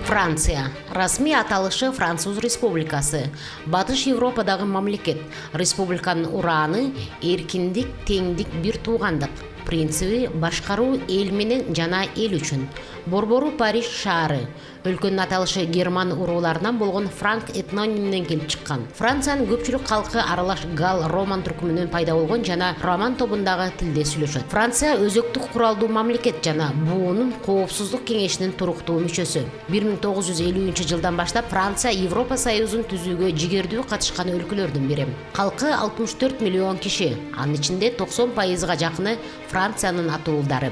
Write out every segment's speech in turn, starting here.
Франция. Расмий аталышы Француз Республикасы. Батыш Европадағы мамлекет. Республиканың ураны эркиндик, теңдик, бир туугандык принциби башкаруу эл менен жана эл үчүн. Борбору Париж шаары. Өлкөнүн аталышы герман урууларынан болгон франк этнониминен келип чыккан. Франциянын көпчүлүк калкы аралаш гал роман түркүмүнөн пайда болгон жана роман тобундагы тилде сүйлөшөт. Франция өзөктүк куралдуу мамлекет жана буунун коопсуздук кеңешинин туруктуу мүчөсү. 1950 жылдан баштап Франция Европа Союзун түзүүгө жигердүү катышкан өлкөлөрдүн бири. Калкы 64 миллион киши, анын ичинде 90%га жакыны Франциянын атуулдары.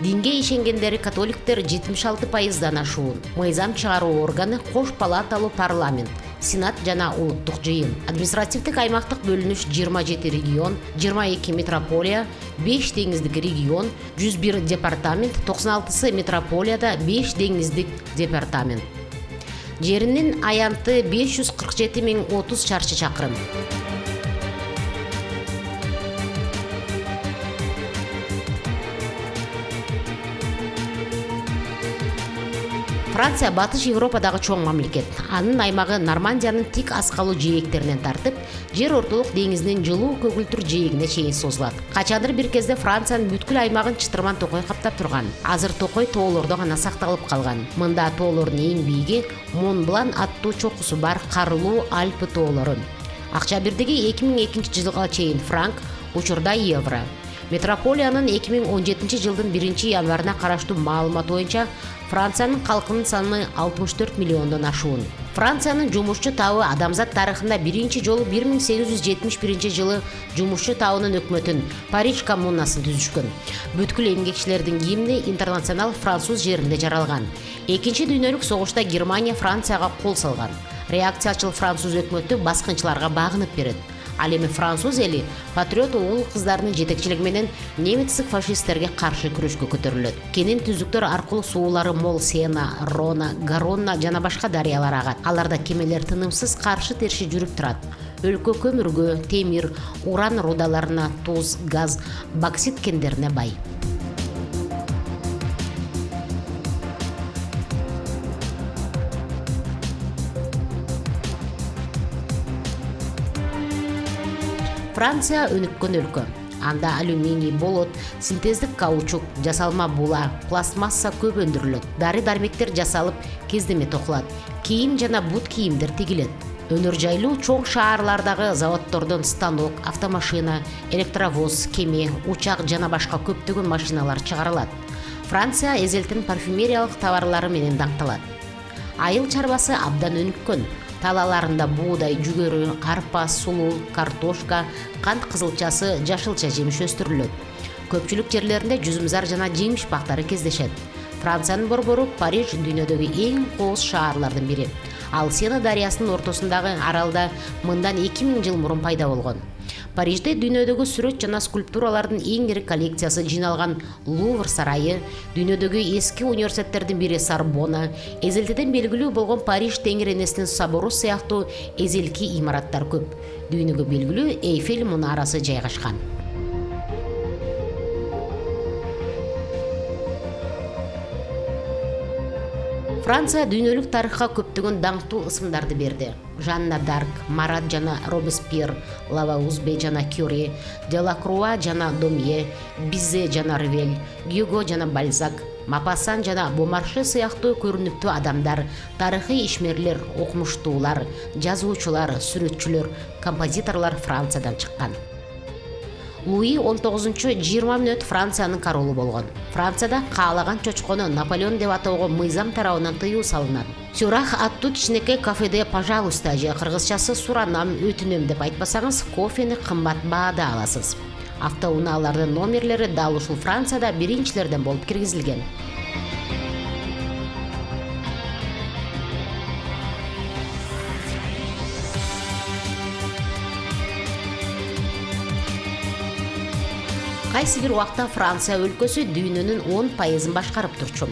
Динге ишенгендери католиктер 76%дан ашуун. Мыйзам чыгаруу органы кош палаталуу парламент, сенат жана улуттук жыйын. Административдик аймактык бөлүнүш 27 регион, 22 метрополия, 5 деңиздик регион, 101 департамент, 96 метрополияда 5 деңиздик департамент. Жеринин аянты 547 030 чарчы чакырым. Франция батыш Европадагы чоң мамлекет. Анын аймагы Нормандиянын тик аскалуу жээктеринен тартып, жер ортолук деңизинин жылуу көгүлтүр жээгине чейин созулат. Качандыр бир кезде Франциянын бүткүл аймагын чытырман токой каптап турган. Азыр токой тоолордо гана сакталып калган. Мында тоолордун эң бийиги Монблан аттуу чокусу бар карылуу Альпы тоолору. Акчабирдеги 2002 жылга чейин франк, учурда евро. Метрополиянын 2017 жылдын 1-январына караштуу маалымат боюнча Франциянын калкынын саны 64 миллиондон ашуун. Франциянын жумушчу табы адамзат тарыхында биринчи жолу 1871 жылы жумушчу табынын өкмөтүн Париж коммунасын түзүшкөн. Бүткүл эмгекчилердин гимни Интернационал француз жеринде жаралган. Экинчи дүйнөлүк согушта Германия Францияга кол салган. Реакциячыл француз өкмөтү баскынчыларга багынып берет. Ал эми француз эли патриот уул кыздарынын жетекчилиги менен немецтик фашисттерге каршы күрөшкө көтөрүлөт. Кенен түзүктөр аркылуу суулары мол Сена, Рона, Гаронна жана башка дарыялар агат. Аларда кемелер тынымсыз каршы терши жүрүп турат. Өлкө көмүргө, темир, уран рудаларына, туз, газ, боксит кендерине бай. Франция өнүккөн өлкө. Анда алюминий, болот, синтездик каучук, жасалма була, пластмасса көп өндүрүлөт. Дары-дармектер жасалып, кездеме токулат. Кийим жана бут кийимдер тигилет. Өнөр жайлуу чоң шаарлардагы заводдордон станок, автомашина, электровоз, кеме, учак жана башка көптөгөн машиналар чыгарылат. Франция эзелтин парфюмериялык товарлары менен даңкталат. Айыл чарбасы абдан өнүккөн. Талаларында буудай, жүгөрү, арпа, сулуу, картошка, кант кызылчасы, жашылча жемиш өстүрүлөт. Көпчүлүк жерлеринде жүзүмзар жана жемиш бактары кездешет. Франциянын борбору Париж дүйнөдөгү эң кооз шаарлардын бири. Ал Сена дарыясынын ортосундагы аралда мындан 2000 жыл мурун пайда болгон. Парижде дүйнөдөгү сүрөт жана скульптуралардын эң ири коллекциясы жиналган Лувр сарайы, дүйнөдөгү эски университеттердин бири Сорбонна, эзелтеден белгилүү болгон Париж теңир энесинин собору сыяктуу эзелки имараттар көп. Дүйнөгө белгилүү Эйфель мунарасы жайгашкан. Франция дүйнөлүк тарыхка көптөгөн даңктуу ысымдарды берди. Жанна Дарк, Марат жана Робеспьер, Лаваузбе жана Кюри, Делакруа жана Домье, Бизе жана Ревель, Гюго жана Бальзак, Мапассан жана Бомарше сыяктуу көрүнүктүү адамдар, тарыхый ишмерлер, окумуштуулар, жазуучулар, сүрөтчүлөр, композиторлор Франциядан чыккан. Луи 19-20 мүнөт Франциянын королу болгон. Францияда каалаган чочкону Наполеон деп атоого мыйзам тарабынан тыюу салынат. Сюрах аттуу кичинекей кафеде пожалуйста же кыргызчасы суранам, өтүнөм деп айтпасаңыз, кофени кымбат баада аласыз. Автоунаалардын номерлери дал ушул Францияда биринчилерден болуп киргизилген. Кайсы бир убакта Франция өлкөсү дүйнөнүн 10% башкарып турчу.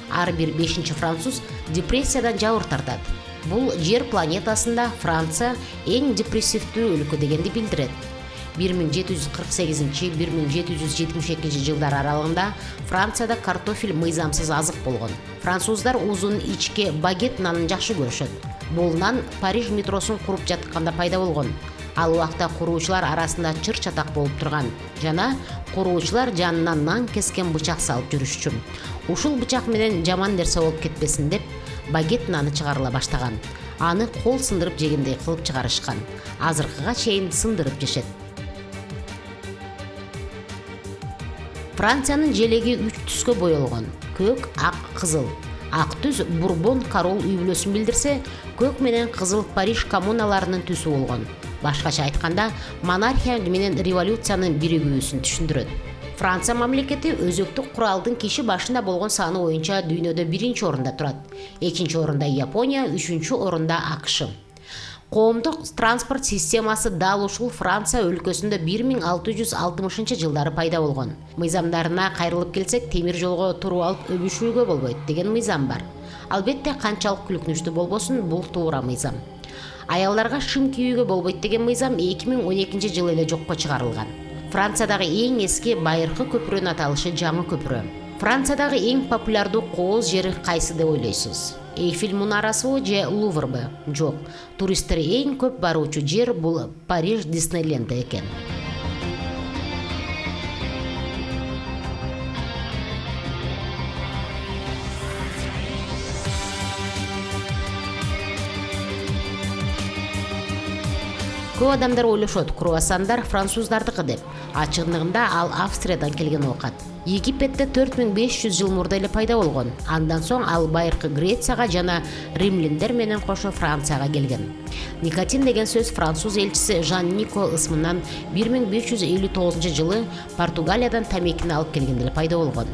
Ар бир 5-чи француз депрессиядан жабыр тартат. Бул жер планетасында Франция эң депрессивдүү өлкө дегенди билдирет. 1748-1772 жылдар аралығында Францияда картофель мыйзамсыз азық болгон. Француздар узун ичке багет нанын жакшы көрүшөт. Бул нан Париж метросын куруп жатканда пайда болгон. Ал убакта куруучулар арасында чыр чатак болуп турган жана куруучулар жанына нан кескен бычак салып жүрүшчү. Ушул бычак менен жаман нерсе болуп кетпесин деп багет наны чыгарыла баштаган. Аны кол сындырып жегендей кылып чыгарышкан. Азыркыга чейин сындырып жешет. Франциянын желеги 3 түскө боелгон: көк, ак, кызыл. Ак түс Бурбон король үй бүлөсүн билдирсе, көк менен кызыл Париж коммуналарынын түсү болгон. Башкача айтканда, монархия менен революциянын биригүүсүн түшүндүрөт. Франция мамлекети өзөктүк куралдын киши башында болгон саны боюнча дүйнөдө 1-чи орунда турат. 2-чи орунда Япония, 3-чү орунда АКШ. Коомдук транспорт системасы дал ушул Франция өлкөсүндө 1660 жылдары пайда болгон. Мыйзамдарына кайрылып келсек, темир жолго туруп алып өбүшүүгө болбойт деген мыйзам бар. Албетте канчалык күлкүнүчтүү болбосун, бул туура мыйзам. Аялдарга шым кийүүгө болбойт деген мыйзам 2012 жылы эле жокко чыгарылган. Франциядагы эң эски байыркы көпүрөнүн аталышы жаңы көпүрө. Франциядагы эң популярдуу кооз жери кайсы деп ойлойсуз? Эйфель мунарасыбы же Луврбы? Жок. Туристтер эң көп баруучу жер бул Париж Диснейленд экен. Көп адамдар ойлошот, круассандар француздардыкы деп. Ачыгындыгында ал Австриядан келген оокат. Египетте 4500 жыл мурда эле пайда болгон. Андан соң ал байыркы Грецияга жана римлиндер менен кошо Францияга келген. Никотин деген сөз француз элчиси Жан Нико ысмынан 1559 жылы Португалиядан тамекини алып келгенде эле пайда болгон.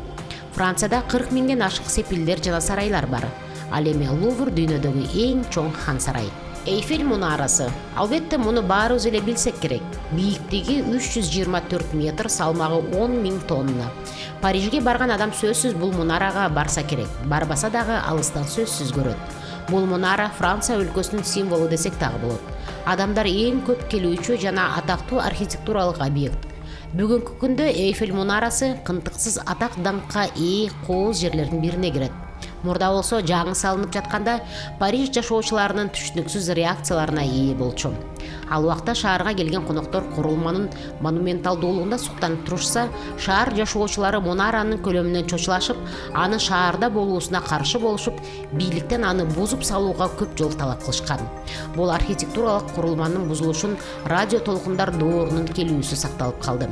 Францияда 40 000ден ашык сепилдер жана сарайлар бар. Ал эми Лувр дүйнөдөгү эң чоң хан сарай. Эйфель мунарасы. Албетте муну баарыбыз эле билсек керек. Бийиктиги 324 метр, салмагы 10 000 тонна. Парижге барган адам сөзсүз бул мунарага барса керек. Барбаса дагы алыстан сөзсүз көрөт. Бул мунара Франция өлкөсүнүн символу десек дагы болот. Адамдар эң көп келүүчү жана атактуу архитектуралык объект. Бүгүнкү күндө Эйфель мунарасы кынтыксыз атак даңкка ээ кооз жерлердин бирине кирет. Мурда болсо жаңы салынып жатканда Париж жашоочуларынын түшүнүксүз реакцияларына ээ болчу. Ал убакта шаарга келген коноктор курулманын монументалдуулугунда суктанып турушса, шаар жашоочулары мунаранын көлөмүнөн чочулашып, аны шаарда болуусуна каршы болушуп, бийликтен аны бузуп салууга көп жол талап кылышкан. Бул архитектуралык курулманын бузулушун радио толкундар доорунун келүүсү сакталып калды.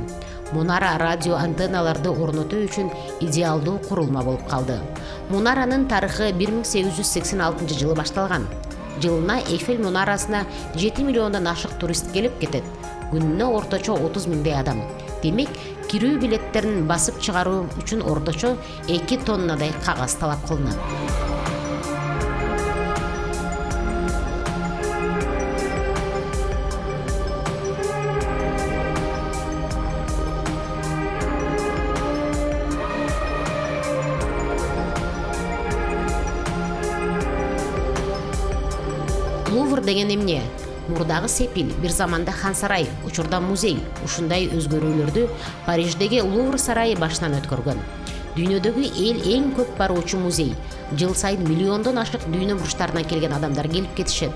Мунара радио антенналарды орнотуу үчүн идеалдуу курулма болуп калды. Мунаранын тарыхы 1886 жылы башталган. Жылына Эйфель мунарасына 7 миллиондон ашык турист келип кетет. Күнүнө орточо 30 000дей адам. Демек, кирүү билеттерин басып чыгаруу үчүн орточо 2 тоннадай кагаз талап кылынат. Лувр деген эмне? Мурдагы сепил, бир заманда хан сарай, учурда музей. Ушундай өзгөрүүлөрдү Париждеги Лувр сарайы башынан өткөргөн. Дүйнөдөгү эң көп баруучу музей. Жыл сайын миллиондон ашык дүйнө бурчтарынан келген адамдар келип кетишет.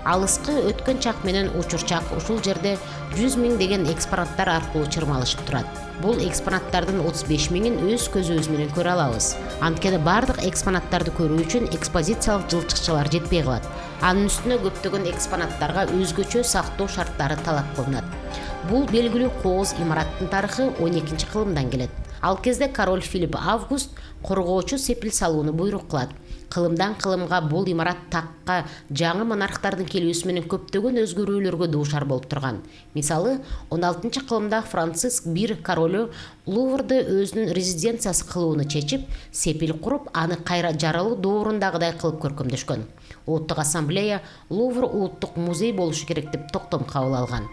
Алыскы өткөн чак менен учурчак ушул жерде 100 000 деген экспонаттар аркылуу чырмалышып турат. Бул экспонаттардын 35 000-ин өз көзүбүз менен көрө алабыз. Анткени бардык экспонаттарды көрүү үчүн экспозициялык жылчыкчалар жетпей калат. Анын үстүнө көптөгөн экспонаттарга өзгөчө сактоо шарттары талап кылынат. Бул белгилүү кооз имараттын тарыхы 12-кылымдан келет. Ал кезде король Филипп Август коргоочу сепил салууну буйрук кылат. Кылымдан кылымга бул имарат такка жаңы монархтардын келүүсү менен көптөгөн өзгөрүүлөргө дуушар болуп турган. Мисалы, 16-кылымда Франциск I королу Луврды өзүнүн резиденциясы кылууну чечип, сепил куруп, аны кайра жаралуу доорундагыдай кылып көркөмдөшкөн. Улуттук ассамблея Лувр улуттук музей болушу керек деп токтом кабыл алган.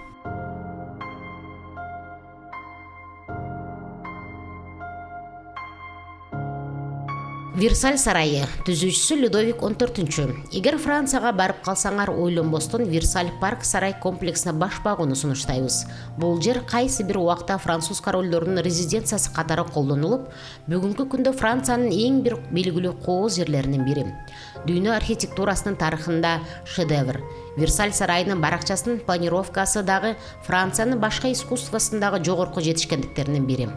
Версаль сарайы түзүүчүсү Людовик 14. Эгер Францияга барып калсаңар ойлонбостон Версаль парк сарай комплексине баш байгууну сунуштайбыз. Бул жер кайсы бир убакта француз королдорунун резиденциясы катары колдонулуп, бүгүнкү күндө Франциянын эң бир белгилүү кооз жерлеринин бири. Дүйнө архитектурасынын тарыхында шедевр. Версаль сарайынын баракчасынын планировкасы дагы Франциянын башка искусствосундагы жогорку жетишкендиктеринин бири.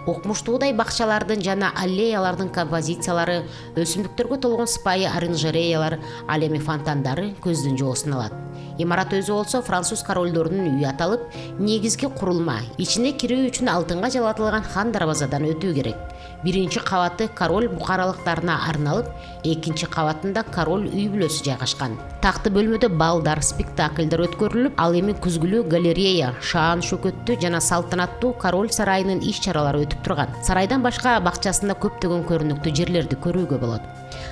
Окмуштуудай бакчалардын жана аллеялардын композициялары, өсүмдүктөргө толгон сыпайы оранжереялар, ал эми фонтандары көздүн жоосун алат. Имарат өзү болсо француз королдорунун үйү аталып, негизги курулма. Ичине кирүү үчүн алтынга жалатылган хан дарбазадан өтүү керек. Биринчи кабаты король букаралыктарына арналып, экинчи кабатында король үй бүлөсү жайгашкан. Такты бөлмөдө балдар, спектакльдер өткөрүлүп, ал эми күзгүлүү галерея, шаан шөкөттүү жана салтанаттуу король сарайынын иш-чаралары өтүп турган. Сарайдан башка бакчасында көптөгөн көрүнүктүү жерлерди көрүүгө болот.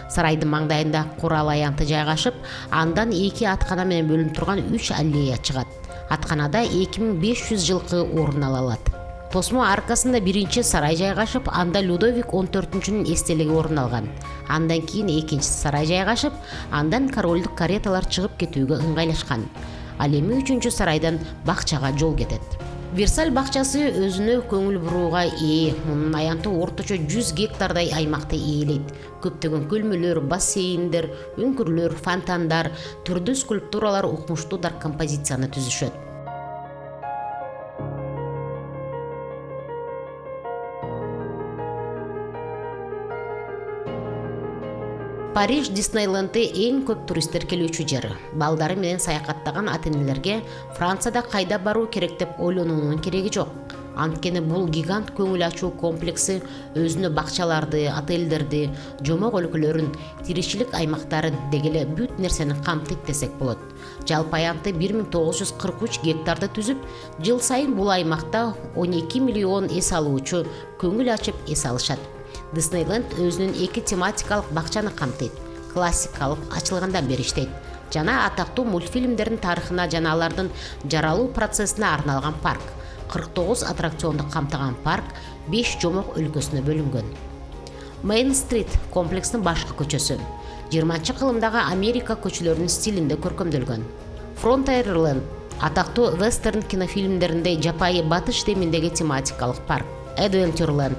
Сарайдын маңдайында курал аянты жайгашып, андан 2 аткана менен бөлүнүп турган 3 аллея чыгат. Атканада 2500 жылкы орун ала алат. Тосмо аркасында биринчи сарай жайгашып, анда Людовик 14-нүн эстелиги орун алган. Андан кийин экинчи сарай жайгашып, андан королдук кареталар чыгып кетүүгө ыңгайлашкан. Ал эми 3-чү сарайдан бакчага жол кетет. Версаль бакчасы өзүнө көңүл бурууга ээ. Мунун аянты орточо 100 гектардай аймакты ээлейт. Көптөгөн көлмөлөр, бассейндер, үңкүрлөр, фонтандар, түрдүү скульптуралар, укмуштуудар композицияны түзүшөт. Париж Диснейленде эң көп туристтер келүүчү жер. Балдары менен саякаттаган ата-энелерге Францияда кайда баруу керек деп ойлонуунун кереги жок. Анткени бул гигант көңүл ачуу комплекси өзүнө бакчаларды, отелдерди, жомок өлкөлөрүн, тиричилик аймактары дегеле бүт нерсени камтыйт десек болот. Жалпы аянты 1943 гектарды түзүп, жыл сайын бул аймакта 12 миллион эс алуучу көңүл ачып эс алышат. Диснейленд өзүнүн 2 тематикалык бакчаны камтыйт. Классикалык ачылгандан бери иштейт. Жана атактуу мультфильмдердин тарыхына жана алардын жаралуу процессине арналган парк. 49 аттракционду камтыган парк 5 жомок өлкөсүнө бөлүнгөн. Мейн-стрит комплекстин башкы көчөсү. 20-кылымдагы Америка көчөлөрүнүн стилинде көркөмдөлгөн. Фронтайрленд атактуу вестерн кинофильмдеринде жапайы батыш деминдеги тематикалык парк. Adventureland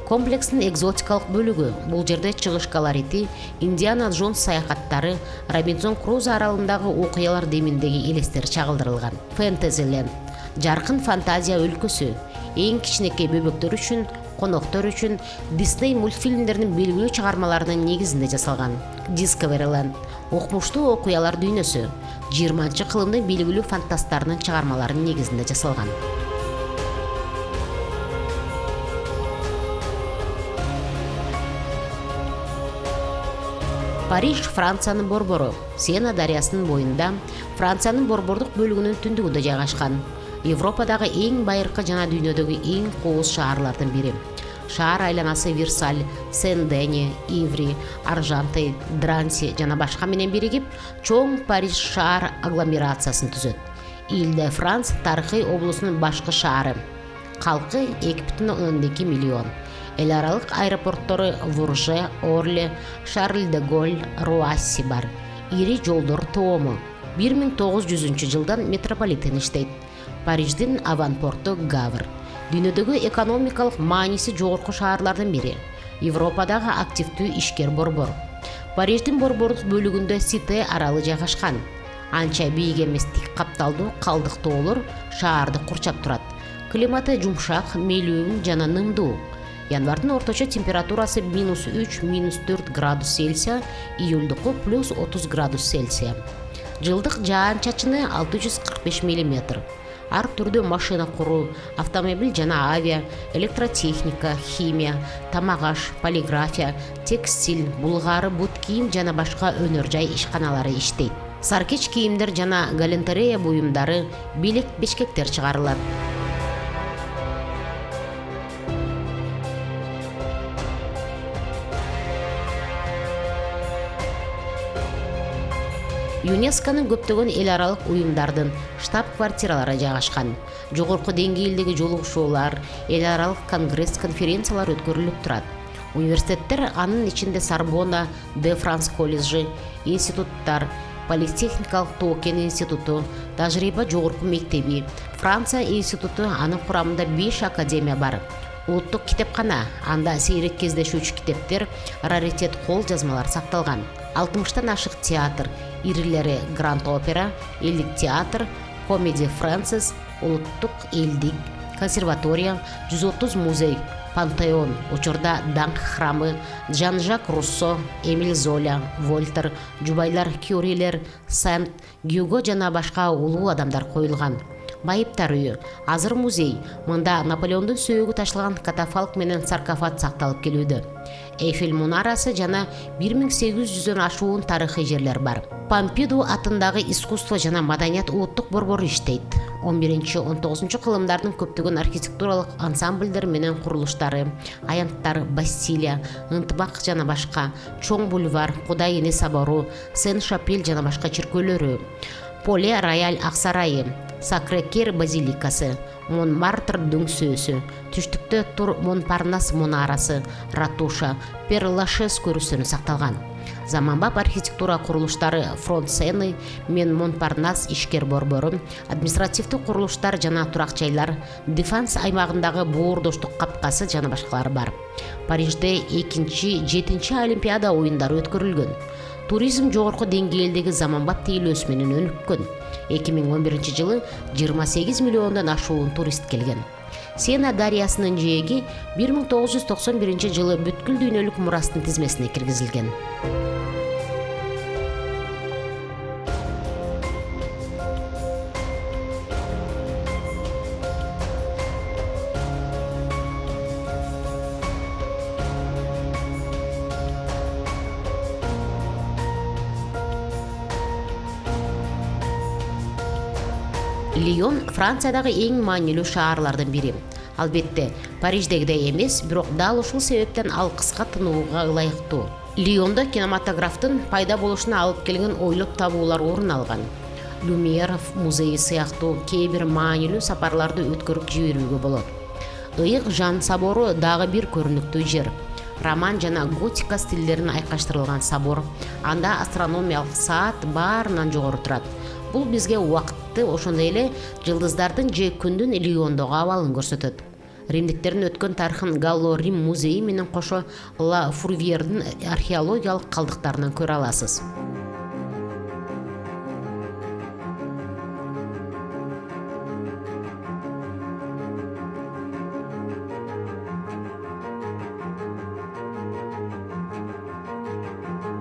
комплекстин экзотикалык бөлүгү. Бул жерде чыгыш колорити, Индиана Джонс саякаттары, Робинзон Крузо аралындагы окуялар деминдеги элестер чагылдырылган. Фэнтезиленд жаркын фантазия өлкөсү. Эң кичинекей бөбөктөр үчүн, коноктор үчүн Дисней мультфильмдеринин белгилүү чыгармаларынын негизинде жасалган. Discoveryland окмуштуу окуялар дүйнөсү. 20-кылымдын белгилүү фантасттарынын чыгармаларынын негизинде жасалган. Париж Франциянын борбору. Сена дарыясынын боюнда, Франциянын борбордук бөлүгүнүн түндүгүндө жайгашкан. Европадагы эң байыркы жана дүйнөдөгү эң кооз шаарлардын бири. Шаар айланасы Версаль, Сен-Дени, Иври, Аржанты, Дранси жана башка менен биригип, чоң Париж шаар агломерациясын түзөт. Иль-де-Франс тарыхый облусунун башкы шаары. Калкы 2,2 миллион. Эл аралык аэропорттору Вурже, Орле, Шарль-де-Голь, Руасси бар. Ири жолдор тоому. 1900-жылдан метрополитен иштейт. Париждин аванпорту Гавр. Дүйнөдөгү экономикалык мааниси жогорку шаарлардын бири. Европадагы активдүү ишкер борбор. Париждин борбордук бөлүгүндө Сите аралы жайгашкан. Анча бийик эмес тик капталдуу калдык тоолор шаарды курчап турат. Климаты жумшак, мейлүү жана нымдуу. Январдын орточо температурасы -3, -4 градус Цельсия, июльдуку +30 градус Цельсия. Жылдык жаан-чачыны 645 мм. Ар түрдүү машина куруу, автомобиль жана авиа, электротехника, химия, тамак аш, полиграфия, текстиль, булгары, бут кийим жана башка өнөр жай ишканалары иштейт. Саркеч кийимдер жана галантерея буюмдары, белек бешкектер чыгарылат. ЮНЕСКОнун көптөгөн эл аралык уюмдардын штаб-квартиралары жайгашкан. Жогорку деңгээлдеги жолугушуулар, эл аралык конгресс, конференциялар өткөрүлүп турат. Университеттер анын ичинде Сорбонна, Де Франс колледжи, институттар, Политехникалык Токен институту, Тажрыйба жогорку мектеби, Франция институту, анын курамында 5 академия бар. Улуттук китепкана, анда сейрек кездешүүчү китептер, раритет кол жазмалар сакталган. 60тан ашык театр, ирилери Гранд Опера, элдик театр, Комеди Фрэнсис, улуттук элдик консерватория, 130 музей, Пантеон, учурда даңк храмы, Жан-Жак Руссо, Эмиль Золя, Вольтер, жубайлар Кюрилер, Сент, Гюго жана башка улуу адамдар коюлган. Байыптар үйү, азыр музей, мында Наполеондун сөөгү ташылган катафалк менен саркофаг сакталып келүүдө. Эйфель мунарасы жана 1800дөн ашуун тарыхый жерлер бар. Помпиду атындагы искусство жана маданият улуттук борбору иштейт. 11-19 кылымдардын көптөгөн архитектуралык ансамбльдер менен курулуштары, аянттар, Бастилия, Ынтымак жана башка, Чоң бульвар, Кудай эне собору, Сен-Шапель жана башка чиркөөлөрү, Поле Рояль ак сарайы, Сакре-Кер базиликасы, Монмартр дөңсөөсү, түштүктө тур Монпарнас мунарасы, Ратуша, Пер-Лашез көрүстөрү сакталган. Заманбап архитектура курулуштары Фронт Сены мен Монпарнас ишкер борбору, административдик курулуштар жана турак жайлар, Дефанс аймагындагы боордоштук капкасы жана башкалары бар. Парижде 2-7 Олимпиада оюндары өткөрүлгөн. Туризм жогорку деңгээлдеги заманбап тейлөөсү менен өнүккөн. 2011 жылы 28 миллиондон ашуун турист келген. Сена дарыясынын жээги 1991 жылы бүткүл дүйнөлүк мурастын тизмесине киргизилген. Лион Франциядагы эң маанилүү шаарлардын бири. Албетте, Париждегидей эмес, бирок дал ушул себептен ал кыска тынууга ылайыктуу. Лиондо кинематографтын пайда болушуна алып келген ойлоп табуулар орун алган. Люмьер музейи сыяктуу кээ бир маанилүү сапарларды өткөрүп жиберүүгө болот. Ыйык Жан собору дагы бир көрүнүктүү жер. Роман жана готика стилдерин айкаштырылган собор, анда астрономиялык саат баарынан жогору турат. Бул бизге убакытты, ошондой эле жылдыздардын же күндүн Лиондогу абалын көрсөтөт. Римдиктердин өткөн тарыхын Галло Рим музейи менен кошо Ла Фурвьердин археологиялык калдыктарынан көрө аласыз.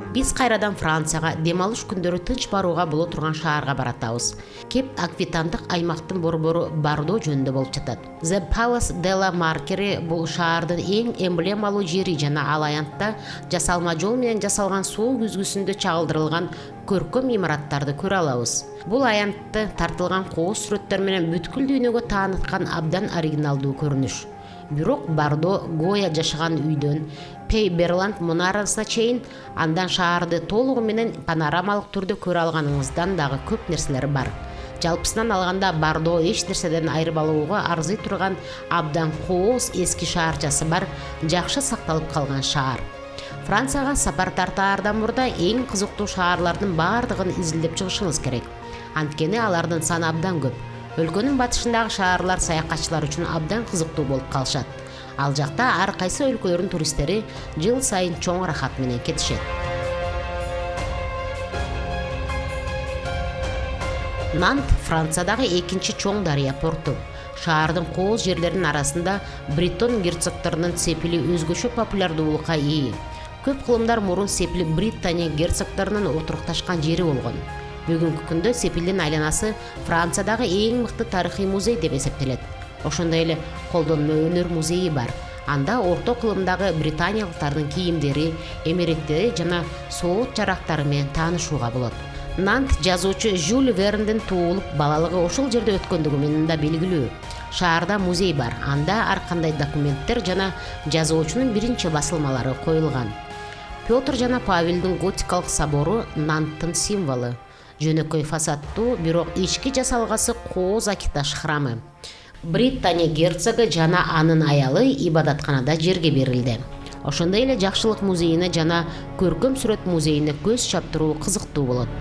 Биз кайрадан Францияга дем алыш күндөрү тынч барууга боло турган шаарга баратабыз. Кеп Аквитандык аймактын борбору Бардо жөнүндө болуп жатат. The Palace de la Marquerie бул шаардын эң эмблемалуу жери жана ал аянтта жасалма жол менен жасалган суу күзгүсүндө чагылдырылган көркөм имараттарды көрө алабыз. Бул аянтты тартылган кооз сүрөттөр менен бүткүл дүйнөгө тааныткан абдан оригиналдуу көрүнүш. Бирок Бардо Гоя жашаган үйдөн Пей Берланд мунарасына чейин андан шаарды толугу менен панорамалык түрдө көрө алганыңыздан дагы көп нерселер бар. Жалпысынан алганда Бардо эч нерседен айырмалууга арзый турган абдан кооз эски шаарчасы бар, жакшы сакталып калган шаар. Францияга сапар тартаардан мурда эң кызыктуу шаарлардын баардыгын изилдеп чыгышыңыз керек. Анткени алардын саны абдан көп. Өлкөнүн батышындагы шаарлар саякатчылар үчүн абдан кызыктуу болуп калышат. Ал жакта ар кайсы өлкөлөрдүн туристтери жыл сайын чоң рахат менен кетишет. Нант Франциядагы экинчи чоң дарыя порту. Шаардын кооз жерлеринин арасында Бретон герцогторунун сепили өзгөчө популярдуулукка ээ. Көп кылымдар мурун сепили Британия герцогторунун отурукташкан жери болгон. Бүгүнкү күндө сепилдин айланасы Франциядагы эң мыкты тарыхый музей деп эсептелет. Ошондой эле колдонмо өнөр музейи бар. Анда орто кылымдагы британиялыктардын кийимдери, эмеректери жана соот жарактары менен таанышууга болот. Нант жазуучу Жюль Верндин туулуп, балалыгы ошол жерде өткөндүгү менен да белгилүү. Шаарда музей бар. Анда ар кандай документтер жана жазуучунун биринчи басылмалары коюлган. Петр жана Павелдин готикалык собору Нанттын символу. Жөнөкөй фасадтуу, бирок ички жасалгасы кооз акиташ храмы. Британия герцогу жана анын аялы ибадатканада жерге берилди. Ошондой эле жакшылык музейине жана көркөм сүрөт музейине көз чаптыруу кызыктуу болот.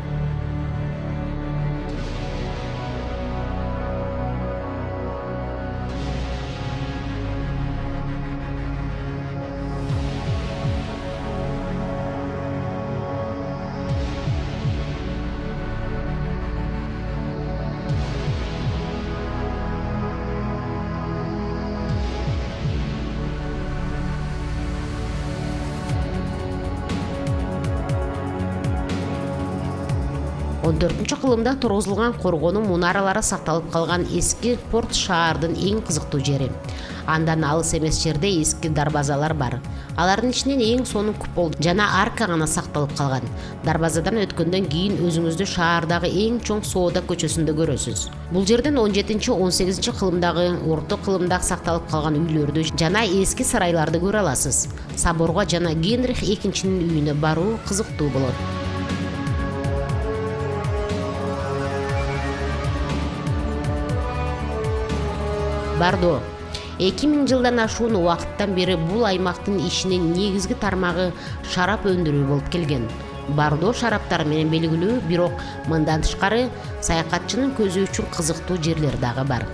14-кылымда тургузулган коргоонун мунаралары сакталып калган эски порт шаардын эң кызыктуу жери. Андан алыс эмес жерде эски дарбазалар бар. Алардын ичинен эң сонун купол жана арка гана сакталып калган. Дарбазадан өткөндөн кийин өзүңүздү шаардагы эң чоң соода көчөсүндө көрөсүз. Бул жерден 17-18 кылымдагы, орто кылымдагы сакталып калган үйлөрдү жана эски сарайларды көрө аласыз. Соборго жана Генрих экинчинин үйүнө баруу кызыктуу болот. Бардо 2000 жылдан ашуун убакыттан бери бул аймактын ишинин негизги тармагы шарап өндүрүү болуп келген. Бардо шараптары менен белгилүү, бирок мындан тышкары саякатчынын көзү үчүн кызыктуу жерлер дагы бар.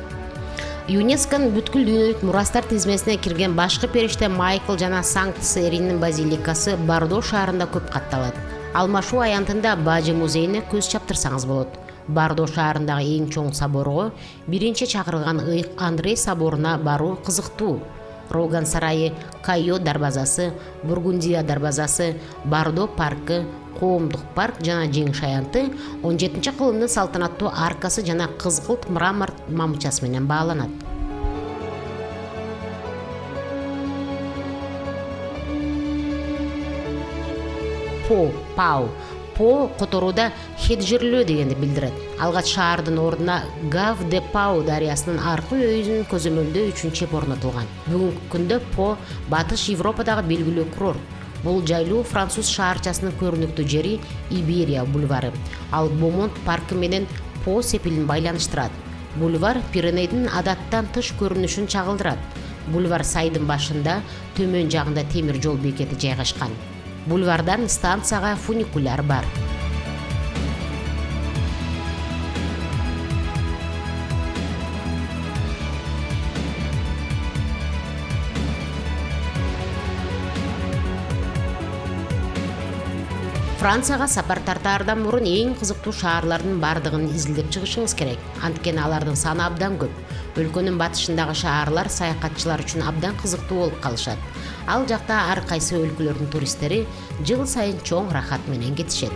ЮНЕСКОнун бүткүл дүйнөлүк мурастар тизмесине кирген башкы периште Майкл жана Санкт Серинин базиликасы Бардо шаарында көп катталат. Алмашуу аянтында Бажы музейине көз чаптырсаңыз болот. Бардо шаарындагы эң чоң соборго биринчи чакырылган ыйык Андрей соборуна баруу кызыктуу. Роган сарайы, Кайо дарбазасы, Бургундия дарбазасы, Бардо паркы, коомдук парк жана жеңиш аянты 17-кылымдын салтанаттуу аркасы жана кызгылт мрамор мамычасы менен бааланат. По которууда хеджирлөө дегенди билдирет. Алгач шаардын ордуна Гав де Пау дарыясынын аркы өйүнүн көзөмөлдөө үчүн чеп орнотулган. Бүгүнкү күндө По Батыш Европадагы белгилүү курорт. Бул жайлуу француз шаарчасынын көрүнүктүү жери Иберия бульвары. Ал Бомонт паркы менен По сепилин байланыштырат. Бульвар Пиренейдин адаттан тыш көрүнүшүн чагылдырат. Бульвар сайдын башында төмөн жагында темир жол бекети жайгашкан. Бульвардан станцияга фуникуляр бар. Францияга сапар тартаардан мурун эң кызыктуу шаарлардын бардыгын изилдеп чыгышыңыз керек. Анткени алардын саны абдан көп. Өлкөнүн батышындагы шаарлар саякатчылар үчүн абдан кызыктуу болуп калышат. Ал жакта ар кайсы өлкөлөрдүн туристтери жыл сайын чоң рахат менен кетишет.